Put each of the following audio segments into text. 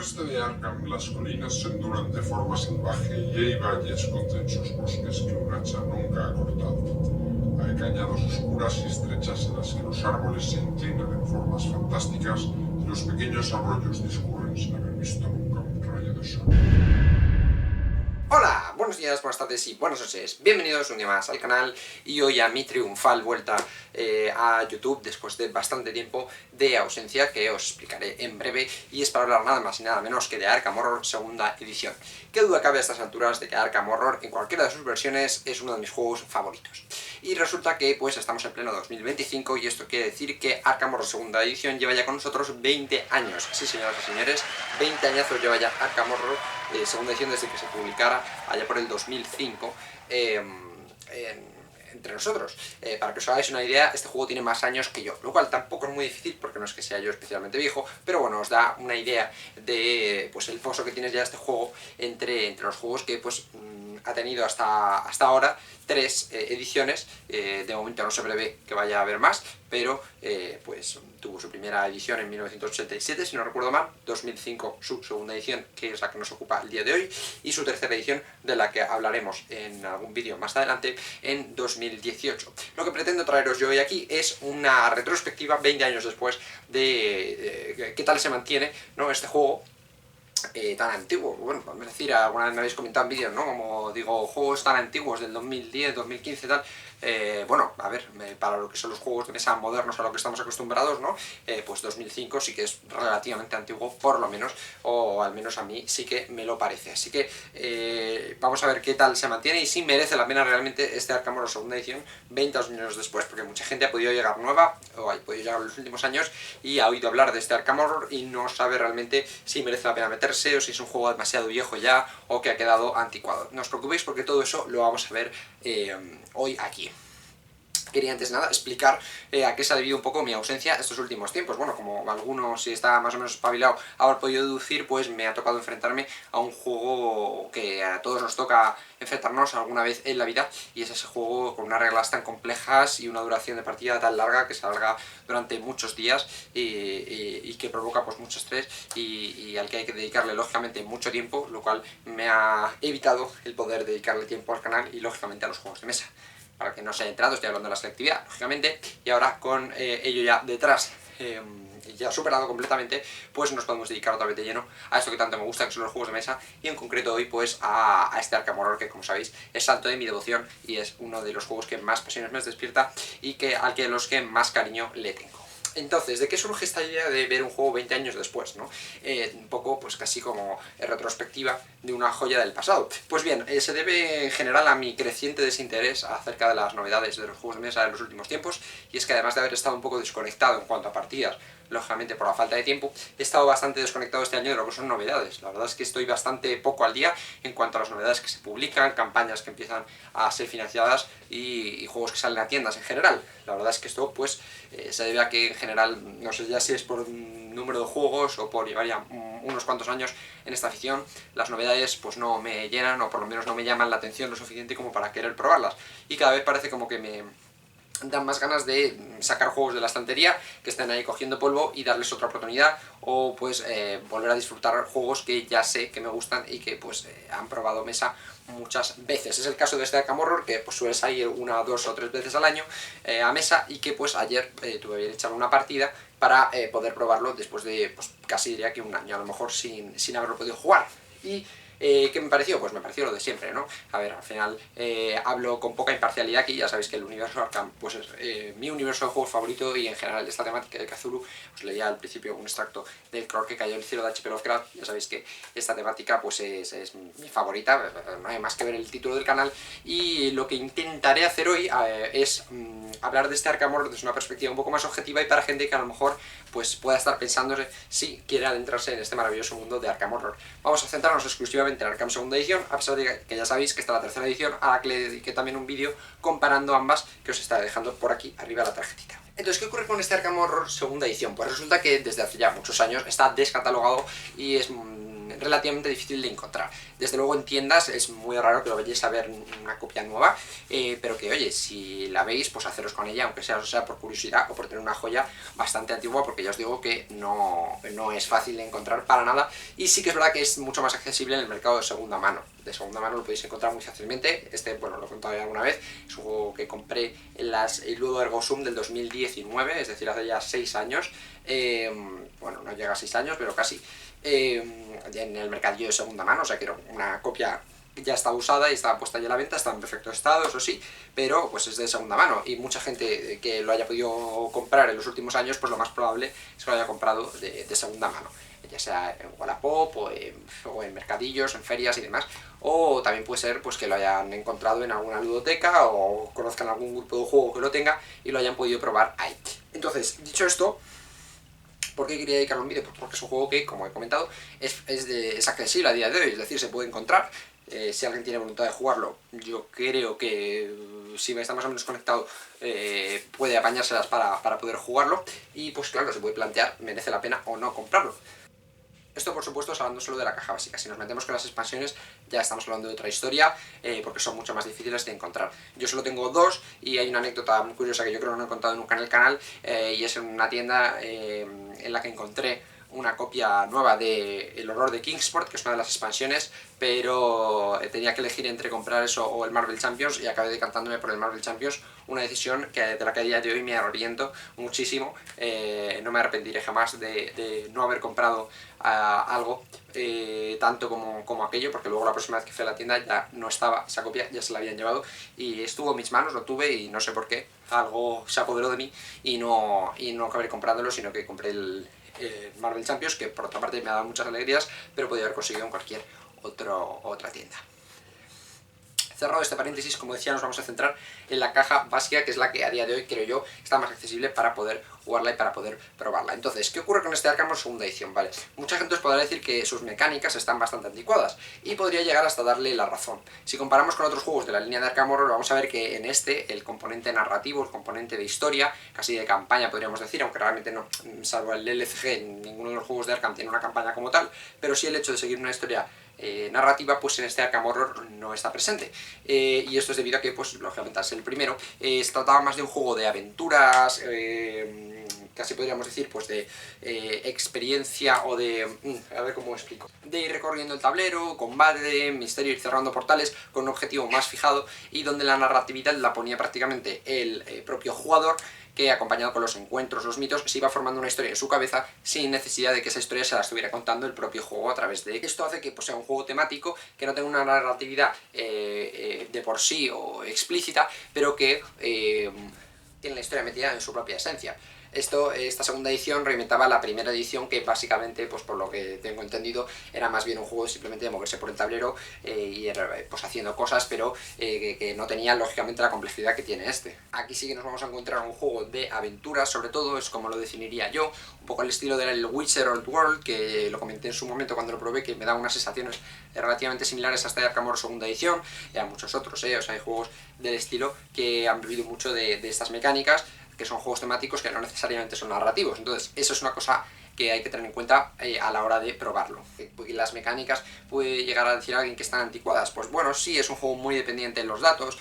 oeste de Arkham, las colinas se ondulan de forma salvaje y hay valles con densos bosques que un hacha nunca ha cortado. Hay cañados oscuras y estrechas en las que los árboles se inclinan en formas fantásticas y los pequeños arroyos discurren sin haber visto nunca un rayo de sol. Hola, buenos días, buenas tardes y buenas noches. Bienvenidos un día más al canal y hoy a mi triunfal vuelta a YouTube después de bastante tiempo de ausencia que os explicaré en breve, y es para hablar nada más y nada menos que de Arkham Horror segunda edición. Qué duda cabe a estas alturas de que Arkham Horror en cualquiera de sus versiones es uno de mis juegos favoritos. Y resulta que pues estamos en pleno 2025 y esto quiere decir que Arkham Horror segunda edición lleva ya con nosotros 20 años. Sí, señoras y señores, 20 añazos lleva ya Arkham Horror segunda edición desde que se publicara allá por el 2005 entre nosotros. Para que os hagáis una idea, este juego tiene más años que yo, lo cual tampoco es muy difícil porque no es que sea yo especialmente viejo, pero bueno, os da una idea de pues el pozo que tiene ya este juego entre los juegos que pues ha tenido hasta ahora 3 ediciones. De momento no se prevé que vaya a haber más, pero pues tuvo su primera edición en 1987, si no recuerdo mal, 2005 su segunda edición, que es la que nos ocupa el día de hoy, y su tercera edición, de la que hablaremos en algún vídeo más adelante, en 2018. Lo que pretendo traeros yo hoy aquí es una retrospectiva 20 años después de qué tal se mantiene, ¿no?, este juego tan antiguo. Bueno, vamos a decir, alguna vez me habéis comentado en vídeos, ¿no?, como digo, juegos tan antiguos del 2010, 2015 y tal. Bueno, a ver, para lo que son los juegos de mesa modernos a lo que estamos acostumbrados, ¿no? Pues 2005 sí que es relativamente antiguo, por lo menos, o al menos a mí sí que me lo parece. Así que vamos a ver qué tal se mantiene y si merece la pena realmente este Arkham Horror segunda edición 20 años después, porque mucha gente ha podido llegar nueva, o ha podido llegar en los últimos años, y ha oído hablar de este Arkham Horror y no sabe realmente si merece la pena meterse, o si es un juego demasiado viejo ya, o que ha quedado anticuado. No os preocupéis porque todo eso lo vamos a ver hoy aquí. Quería antes de nada explicar a qué se ha debido un poco mi ausencia estos últimos tiempos. Bueno, como algunos, si está más o menos espabilado, habrá podido deducir, pues me ha tocado enfrentarme a un juego que a todos nos toca enfrentarnos alguna vez en la vida, y es ese juego con unas reglas tan complejas y una duración de partida tan larga que se alarga durante muchos días y que provoca pues mucho estrés y al que hay que dedicarle lógicamente mucho tiempo, lo cual me ha evitado el poder dedicarle tiempo al canal y lógicamente a los juegos de mesa. Para que no se haya entrado, estoy hablando de la selectividad, lógicamente, y ahora con ello ya detrás, ya superado completamente, pues nos podemos dedicar otra vez de lleno a esto que tanto me gusta, que son los juegos de mesa, y en concreto hoy pues a este Arkham Horror, que como sabéis es santo de mi devoción y es uno de los juegos que más pasiones me despierta y al que los que más cariño le tengo. Entonces, ¿de qué surge esta idea de ver un juego 20 años después, ¿no? Un poco, pues casi como retrospectiva de una joya del pasado. Pues bien, se debe en general a mi creciente desinterés acerca de las novedades de los juegos de mesa de los últimos tiempos, y es que además de haber estado un poco desconectado en cuanto a partidas, lógicamente por la falta de tiempo, he estado bastante desconectado este año de lo que son novedades. La verdad es que estoy bastante poco al día en cuanto a las novedades que se publican, campañas que empiezan a ser financiadas y juegos que salen a tiendas en general. La verdad es que esto pues se debe a que en general, no sé ya si es por número de juegos o por llevar ya unos cuantos años en esta afición, las novedades pues no me llenan, o por lo menos no me llaman la atención lo suficiente como para querer probarlas, y cada vez parece como que me dan más ganas de sacar juegos de la estantería que estén ahí cogiendo polvo y darles otra oportunidad, o pues volver a disfrutar juegos que ya sé que me gustan y que pues han probado mesa muchas veces. Es el caso de este Arkham Horror, que pues suele salir 1, 2 o 3 veces al año a mesa, y que pues ayer tuve que echar una partida para poder probarlo después de pues casi diría que un año a lo mejor sin haberlo podido jugar. Y ¿qué me pareció? Pues me pareció lo de siempre, ¿no? A ver, al final hablo con poca imparcialidad aquí, ya sabéis que el universo Arkham pues es mi universo de juegos favorito, y en general esta temática de Cthulhu, os leía al principio un extracto del Clor que cayó el cielo de H.P. Lovecraft, ya sabéis que esta temática pues es mi favorita, no hay más que ver el título del canal, y lo que intentaré hacer hoy es hablar de este Arkham Horror desde una perspectiva un poco más objetiva y para gente que a lo mejor pues pueda estar pensando si quiere adentrarse en este maravilloso mundo de Arkham Horror. Vamos a centrarnos exclusivamente en Arkham segunda edición, a pesar de que ya sabéis que está la tercera edición, a la que le dediqué también un vídeo comparando ambas, que os estaré dejando por aquí arriba la tarjetita. Entonces, ¿qué ocurre con este Arkham Horror segunda edición? Pues resulta que desde hace ya muchos años está descatalogado y es relativamente difícil de encontrar. Desde luego en tiendas es muy raro que lo vayáis a ver una copia nueva, pero que oye, si la veis, pues haceros con ella, aunque sea por curiosidad o por tener una joya bastante antigua, porque ya os digo que no es fácil de encontrar para nada, y sí que es verdad que es mucho más accesible en el mercado de segunda mano. De segunda mano lo podéis encontrar muy fácilmente. Bueno, lo he contado ya alguna vez, es un juego que compré en el Ludo Ergo Sum del 2019, es decir, hace ya 6 años, bueno, no llega a 6 años, pero casi, en el mercadillo de segunda mano, o sea que era una copia ya está usada y está puesta ya a la venta, está en perfecto estado, eso sí, pero pues es de segunda mano, y mucha gente que lo haya podido comprar en los últimos años, pues lo más probable es que lo haya comprado de segunda mano, ya sea en Wallapop o en mercadillos, en ferias y demás, o también puede ser pues que lo hayan encontrado en alguna ludoteca o conozcan algún grupo de juego que lo tenga y lo hayan podido probar ahí. Entonces, dicho esto, ¿por qué quería dedicarle un vídeo? Pues porque es un juego que, como he comentado, es accesible a día de hoy, es decir, se puede encontrar. Si alguien tiene voluntad de jugarlo, yo creo que si está más o menos conectado puede apañárselas para poder jugarlo, y pues claro, se puede plantear, ¿merece la pena o no comprarlo? Esto, por supuesto, es hablando solo de la caja básica. Si nos metemos con las expansiones, ya estamos hablando de otra historia, porque son mucho más difíciles de encontrar. Yo solo tengo 2, y hay una anécdota muy curiosa que yo creo que no he contado nunca en el canal, y es en una tienda en la que encontré una copia nueva de El Horror de Kingsport, que es una de las expansiones, pero tenía que elegir entre comprar eso o el Marvel Champions, y acabé decantándome por el Marvel Champions, una decisión de la que a día de hoy me arrepiento muchísimo. No me arrepentiré jamás de no haber comprado algo tanto como aquello, porque luego la próxima vez que fui a la tienda ya no estaba esa copia, ya se la habían llevado, y estuvo en mis manos, lo tuve, y no sé por qué, algo se apoderó de mí y no acabé comprándolo, sino que compré el Marvel Champions, que por otra parte me ha dado muchas alegrías, pero podía haber conseguido en cualquier otra tienda. Cerrado este paréntesis, como decía, nos vamos a centrar en la caja básica, que es la que a día de hoy, creo yo, está más accesible para poder jugarla y para poder probarla. Entonces, ¿qué ocurre con este Arkham Horror segunda edición? Vale, mucha gente os podrá decir que sus mecánicas están bastante anticuadas, y podría llegar hasta darle la razón. Si comparamos con otros juegos de la línea de Arkham Horror, vamos a ver que en este, el componente narrativo, el componente de historia, casi de campaña podríamos decir, aunque realmente no, salvo el LCG, ninguno de los juegos de Arkham tiene una campaña como tal, pero sí el hecho de seguir una historia narrativa, pues en este Arkham Horror no está presente, y esto es debido a que, pues lógicamente, al ser el primero, se trataba más de un juego de aventuras, casi podríamos decir, pues de experiencia o de... a ver cómo explico. De ir recorriendo el tablero, combate, misterio, ir cerrando portales con un objetivo más fijado, y donde la narratividad la ponía prácticamente el propio jugador, que acompañado con los encuentros, los mitos, se iba formando una historia en su cabeza sin necesidad de que esa historia se la estuviera contando el propio juego a través de... Esto hace que pues, sea un juego temático, que no tenga una narratividad de por sí o explícita, pero que tiene la historia metida en su propia esencia. Esta segunda edición reinventaba la primera edición, que básicamente, pues por lo que tengo entendido, era más bien un juego simplemente de moverse por el tablero y ir pues, haciendo cosas, pero que no tenía lógicamente la complejidad que tiene este. Aquí sí que nos vamos a encontrar un juego de aventuras, sobre todo, es como lo definiría yo, un poco al estilo del Witcher Old World, que lo comenté en su momento cuando lo probé, que me da unas sensaciones relativamente similares a este Arkham Horror segunda edición, y a muchos otros, o sea, hay juegos del estilo que han bebido mucho de estas mecánicas, que son juegos temáticos que no necesariamente son narrativos. Entonces, eso es una cosa que hay que tener en cuenta a la hora de probarlo. Porque las mecánicas puede llegar a decir a alguien que están anticuadas. Pues bueno, sí, es un juego muy dependiente de los dados,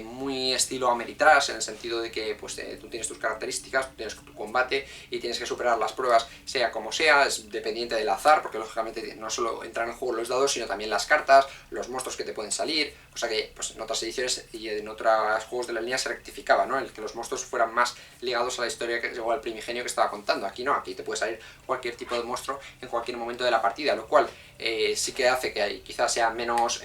muy estilo Ameritrash, en el sentido de que pues, tú tienes tus características, tienes tu combate y tienes que superar las pruebas sea como sea, es dependiente del azar, porque lógicamente no solo entran en juego los dados, sino también las cartas, los monstruos que te pueden salir, cosa que pues, en otras ediciones y en otros juegos de la línea se rectificaba, ¿no? El que los monstruos fueran más ligados a la historia o al primigenio que estaba contando. Aquí no, aquí te puede salir cualquier tipo de monstruo en cualquier momento de la partida, lo cual sí que hace que quizás sea menos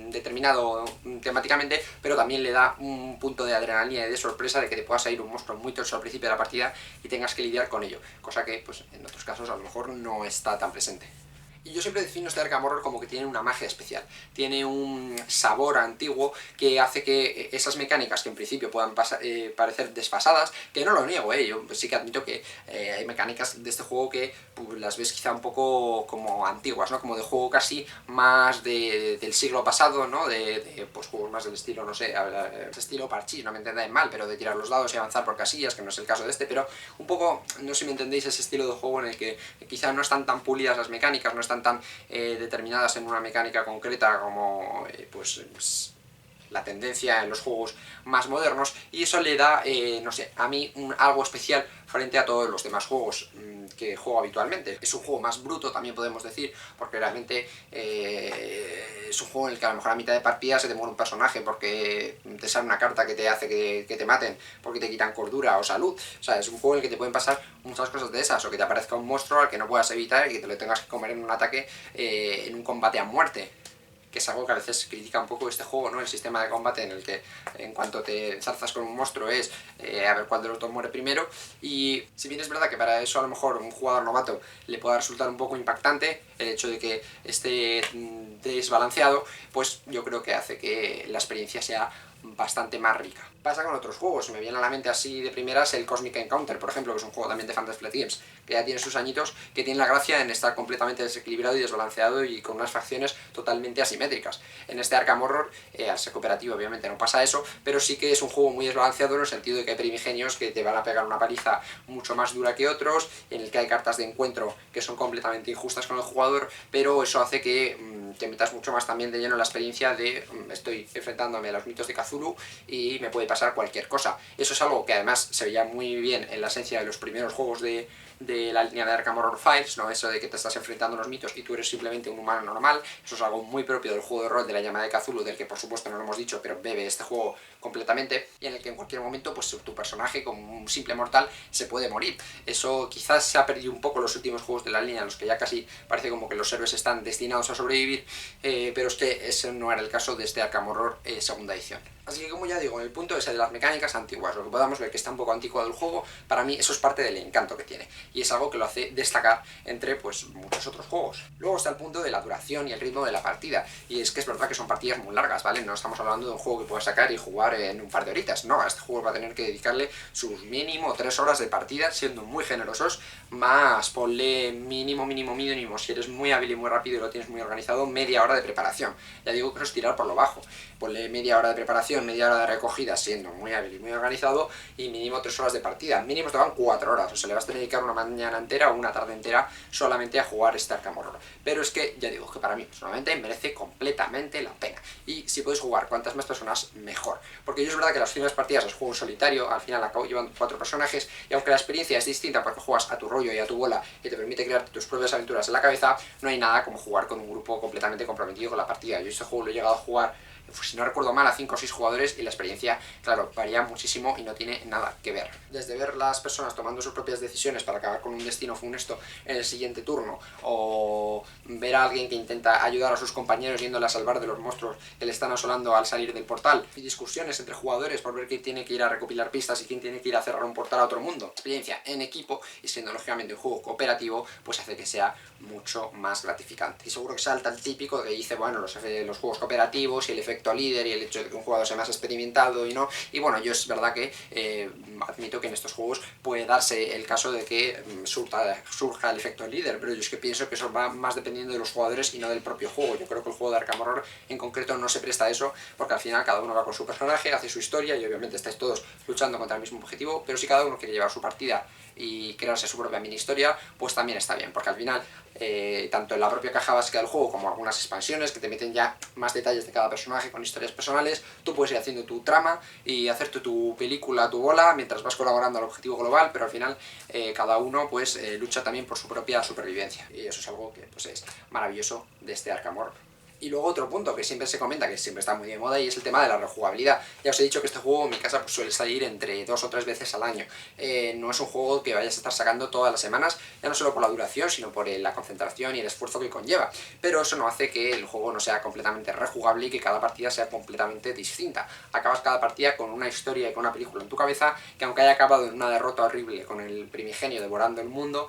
determinado temáticamente, pero también le da un punto de adrenalina y de sorpresa de que te pueda salir un monstruo muy tenso al principio de la partida y tengas que lidiar con ello, cosa que pues en otros casos a lo mejor no está tan presente. Y yo siempre defino este Arkham Horror como que tiene una magia especial, tiene un sabor antiguo que hace que esas mecánicas que en principio puedan parecer desfasadas, que no lo niego, yo sí que admito que hay mecánicas de este juego que pues, las ves quizá un poco como antiguas, ¿no? Como de juego casi más del siglo pasado, ¿no? Pues juegos más del estilo, no sé, estilo parchís, no me entendáis mal, pero de tirar los dados y avanzar por casillas, que no es el caso de este, pero un poco, no sé si me entendéis, ese estilo de juego en el que quizá no están tan pulidas las mecánicas, no están tan determinadas en una mecánica concreta como pues la tendencia en los juegos más modernos, y eso le da, no sé, a mí algo especial frente a todos los demás juegos que juego habitualmente. Es un juego más bruto, también podemos decir, porque realmente es un juego en el que a lo mejor a mitad de partida se te muere un personaje porque te sale una carta que te hace que te maten, porque te quitan cordura o salud. O sea, es un juego en el que te pueden pasar muchas cosas de esas, o que te aparezca un monstruo al que no puedas evitar y que te lo tengas que comer en un ataque, en un combate a muerte, que es algo que a veces critica un poco este juego, ¿no? El sistema de combate en el que en cuanto te enzarzas con un monstruo es a ver cuál de los dos muere primero, y si bien es verdad que para eso a lo mejor un jugador novato le pueda resultar un poco impactante el hecho de que esté desbalanceado, pues yo creo que hace que la experiencia sea bastante más rica. Pasa con otros juegos, se me viene a la mente así de primeras el Cosmic Encounter, por ejemplo, que es un juego también de Fantasy Flight Games, que ya tiene sus añitos, que tiene la gracia en estar completamente desequilibrado y desbalanceado y con unas facciones totalmente asimétricas. En este Arkham Horror, al ser cooperativo obviamente no pasa eso, pero sí que es un juego muy desbalanceado en el sentido de que hay primigenios que te van a pegar una paliza mucho más dura que otros, en el que hay cartas de encuentro que son completamente injustas con el jugador, pero eso hace que te metas mucho más también de lleno en la experiencia de estoy enfrentándome a los mitos de Cthulhu y me puede pasar cualquier cosa. Eso es algo que además se veía muy bien en la esencia de los primeros juegos de la línea de Arkham Horror Files, ¿no? Eso de que te estás enfrentando a los mitos y tú eres simplemente un humano normal. Eso es algo muy propio del juego de rol de la llamada de Cthulhu, del que por supuesto no lo hemos dicho, pero bebe este juego completamente, y en el que en cualquier momento pues tu personaje como un simple mortal se puede morir. Eso quizás se ha perdido un poco en los últimos juegos de la línea, en los que ya casi parece como que los héroes están destinados a sobrevivir, pero es que ese no era el caso de este Arkham Horror segunda edición. Así que, como ya digo, el punto es el de las mecánicas antiguas, lo que podamos ver que está un poco anticuado del juego, para mí eso es parte del encanto que tiene, y es algo que lo hace destacar entre pues muchos otros juegos. Luego está el punto de la duración y el ritmo de la partida, y es que es verdad que son partidas muy largas, ¿vale? No estamos hablando de un juego que puedas sacar y jugar en un par de horitas, no, a este juego va a tener que dedicarle sus mínimo 3 horas de partida, siendo muy generosos, más ponle mínimo, si eres muy hábil y muy rápido y lo tienes muy organizado, media hora de preparación. Ya digo que no es tirar por lo bajo, ponle media hora de preparación, media hora de recogida siendo muy hábil y muy organizado, y mínimo 3 horas de partida. Mínimo te van 4 horas, o sea, le vas a tener que dedicar una mañana entera o una tarde entera solamente a jugar este Arkham Horror. Pero es que, ya digo, que para mí personalmente merece completamente la pena. Y si puedes jugar cuantas más personas, mejor. Porque yo es verdad que las primeras partidas las juego en solitario, al final acabo llevando 4 personajes, y aunque la experiencia es distinta porque juegas a tu rollo y a tu bola y te permite crear tus propias aventuras en la cabeza, no hay nada como jugar con un grupo completamente comprometido con la partida. Yo este juego lo he llegado a jugar, si no recuerdo mal, a 5 o 6 jugadores, y la experiencia, claro, varía muchísimo y no tiene nada que ver. Desde ver las personas tomando sus propias decisiones para acabar con un destino funesto en el siguiente turno, o ver a alguien que intenta ayudar a sus compañeros yéndole a salvar de los monstruos que le están asolando al salir del portal, y discusiones entre jugadores por ver quién tiene que ir a recopilar pistas y quién tiene que ir a cerrar un portal a otro mundo. Experiencia en equipo, y siendo lógicamente un juego cooperativo, pues hace que sea mucho más gratificante. Y seguro que salta el típico que dice, bueno, los juegos cooperativos y el efecto líder y el hecho de que un jugador sea más experimentado y no, y bueno, yo es verdad que admito que en estos juegos puede darse el caso de que surja el efecto líder, pero yo es que pienso que eso va más dependiendo de los jugadores y no del propio juego. Yo creo que el juego de Arkham Horror en concreto no se presta a eso, porque al final cada uno va con su personaje, hace su historia y obviamente estáis todos luchando contra el mismo objetivo, pero si cada uno quiere llevar su partida y crearse su propia mini historia, pues también está bien, porque al final tanto en la propia caja básica del juego como algunas expansiones que te meten ya más detalles de cada personaje con historias personales, tú puedes ir haciendo tu trama y hacerte tu película, tu bola, mientras vas colaborando al objetivo global, pero al final cada uno pues lucha también por su propia supervivencia, y eso es algo que pues es maravilloso de este Arkham Horror. Y luego otro punto que siempre se comenta, que siempre está muy de moda, y es el tema de la rejugabilidad. Ya os he dicho que este juego en mi casa pues, suele salir entre 2 o 3 veces al año. No es un juego que vayas a estar sacando todas las semanas, ya no solo por la duración, sino por la concentración y el esfuerzo que conlleva. Pero eso no hace que el juego no sea completamente rejugable y que cada partida sea completamente distinta. Acabas cada partida con una historia y con una película en tu cabeza, que aunque haya acabado en una derrota horrible con el primigenio devorando el mundo,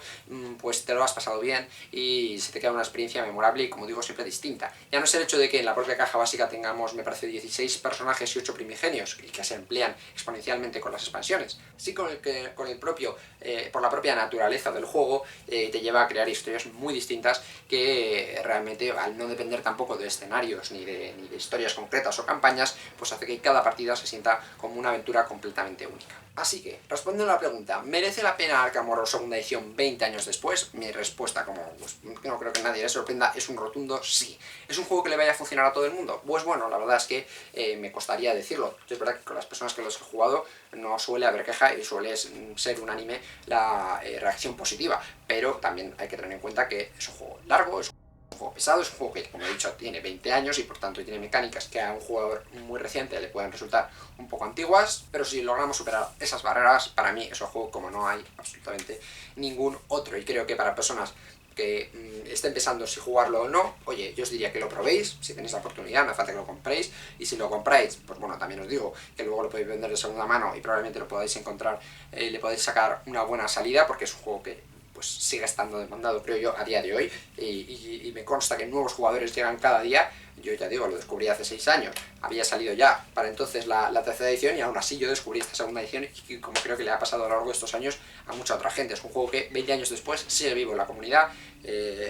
pues te lo has pasado bien y se te queda una experiencia memorable y, como digo, siempre distinta. Ya no es el hecho de que en la propia caja básica tengamos, me parece, 16 personajes y 8 primigenios, y que se emplean exponencialmente con las expansiones. Sí, por la propia naturaleza del juego, te lleva a crear historias muy distintas que realmente, al no depender tampoco de escenarios ni de historias concretas o campañas, pues hace que cada partida se sienta como una aventura completamente única. Así que, respondiendo a la pregunta, ¿merece la pena Arkham Horror segunda edición 20 años después? Mi respuesta, como pues, no creo que nadie le sorprenda, es un rotundo sí. ¿Es un juego que le vaya a funcionar a todo el mundo? Pues bueno, la verdad es que me costaría decirlo. Es verdad que con las personas que los he jugado no suele haber queja y suele ser unánime la reacción positiva, pero también hay que tener en cuenta que es un juego largo, es un juego pesado, es un juego que, como he dicho, tiene 20 años y por tanto tiene mecánicas que a un jugador muy reciente le pueden resultar un poco antiguas, pero si logramos superar esas barreras, para mí es un juego como no hay absolutamente ningún otro, y creo que para personas que estén pensando si jugarlo o no, oye, yo os diría que lo probéis, si tenéis la oportunidad, no hace falta que lo compréis, y si lo compráis, pues bueno, también os digo que luego lo podéis vender de segunda mano y probablemente lo podáis encontrar, le podéis sacar una buena salida, porque es un juego que pues sigue estando demandado, creo yo, a día de hoy, y me consta que nuevos jugadores llegan cada día. Yo ya digo, lo descubrí hace 6 años, había salido ya para entonces la tercera edición, y aún así yo descubrí esta segunda edición, y como creo que le ha pasado a lo largo de estos años a mucha otra gente. Es un juego que 20 años después sigue vivo en la comunidad,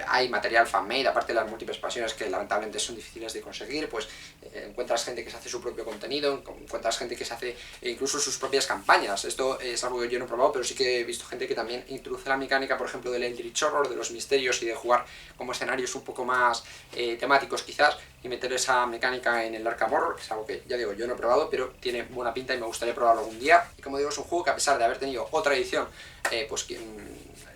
hay material fan-made, aparte de las múltiples pasiones que lamentablemente son difíciles de conseguir, pues encuentras gente que se hace su propio contenido, encuentras gente que se hace incluso sus propias campañas. Esto es algo que yo no he probado, pero sí que he visto gente que también introduce la mecánica, por ejemplo, del Eldritch Horror, de los misterios y de jugar como escenarios un poco más temáticos quizás, y meter esa mecánica en el Arkham Horror, que es algo que, ya digo, yo no he probado, pero tiene buena pinta y me gustaría probarlo algún día. Y como digo, es un juego que, a pesar de haber tenido otra edición, pues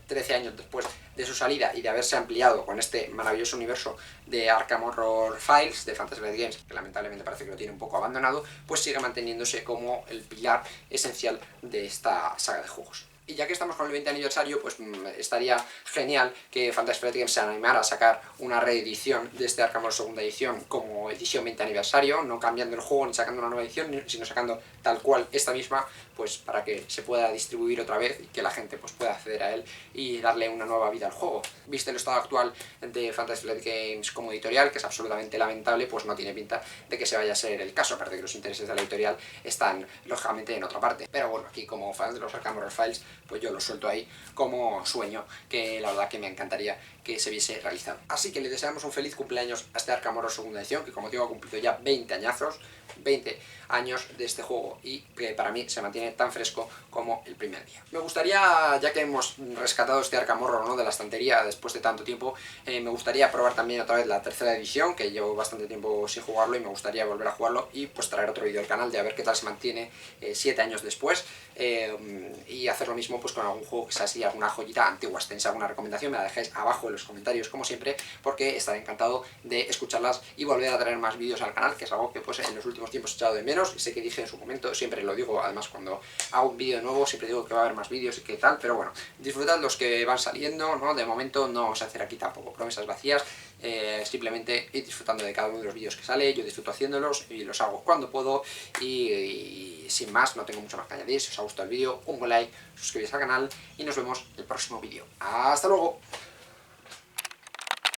13 años después de su salida y de haberse ampliado con este maravilloso universo de Arkham Horror Files de Fantasy Flight Games, que lamentablemente parece que lo tiene un poco abandonado, pues sigue manteniéndose como el pilar esencial de esta saga de juegos. Y ya que estamos con el 20 aniversario, pues estaría genial que Fantasy Flight Games se animara a sacar una reedición de este Arkham Horror segunda edición como edición 20 aniversario, no cambiando el juego ni sacando una nueva edición, sino sacando tal cual esta misma, pues para que se pueda distribuir otra vez y que la gente pues pueda acceder a él y darle una nueva vida al juego. Visto el estado actual de Fantasy Flight Games como editorial, que es absolutamente lamentable, pues no tiene pinta de que se vaya a ser el caso, aparte de que los intereses de la editorial están lógicamente en otra parte. Pero bueno, aquí como fans de los Arkham Horror Files, pues yo lo suelto ahí como sueño, que la verdad que me encantaría que se viese realizado. Así que le deseamos un feliz cumpleaños a este Arkham Horror segunda edición, que como digo ha cumplido ya 20 añazos, 20 años de este juego, y que para mí se mantiene tan fresco como el primer día. Me gustaría, ya que hemos rescatado este Arkham Horror, ¿no?, de la estantería después de tanto tiempo, me gustaría probar también otra vez la tercera edición, que llevo bastante tiempo sin jugarlo y me gustaría volver a jugarlo, y pues traer otro vídeo al canal de a ver qué tal se mantiene 7 años después, y hacer lo mismo pues con algún juego que sea así, alguna joyita antigua. Si tenéis alguna recomendación me la dejáis abajo en los comentarios como siempre, porque estaré encantado de escucharlas y volver a traer más vídeos al canal, que es algo que pues en los últimos tiempos he echado de menos, y sé que dije en su momento, siempre lo digo, además cuando hago un vídeo nuevo siempre digo que va a haber más vídeos y qué tal, pero bueno, disfrutad los que van saliendo, ¿no? De momento no vamos a hacer aquí tampoco promesas vacías, simplemente ir disfrutando de cada uno de los vídeos que sale. Yo disfruto haciéndolos y los hago cuando puedo, y sin más, no tengo mucho más que añadir. Si os ha gustado el vídeo, un buen like, suscribíos al canal y nos vemos en el próximo vídeo. ¡Hasta luego!